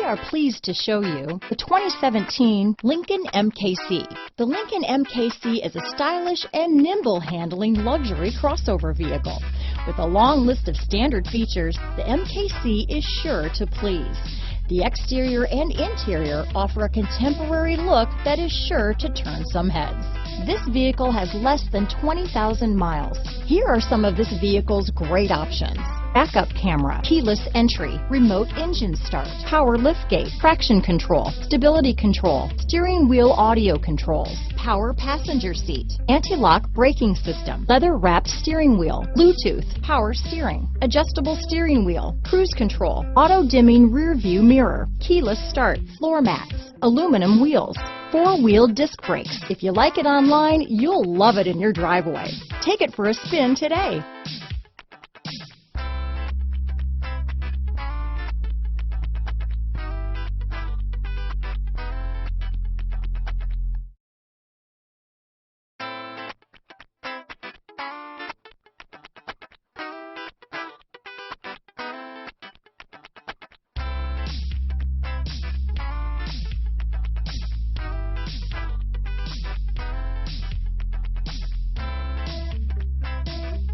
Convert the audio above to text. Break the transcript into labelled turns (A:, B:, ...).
A: are pleased to show you the 2017 Lincoln MKC. The Lincoln MKC is a stylish and nimble handling luxury crossover vehicle. With a long list of standard features, the MKC is sure to please. The exterior and interior offer a contemporary look that is sure to turn some heads. This vehicle has less than 20,000 miles. Here are some of this vehicle's great options: backup camera, keyless entry, remote engine start, power liftgate, traction control, stability control, steering wheel audio controls, power passenger seat, anti-lock braking system, leather-wrapped steering wheel, Bluetooth, power steering, adjustable steering wheel, cruise control, auto-dimming rear view mirror, keyless start, floor mats, aluminum wheels, four-wheel disc brakes. If you like it online, you'll love it in your driveway. Take it for a spin today.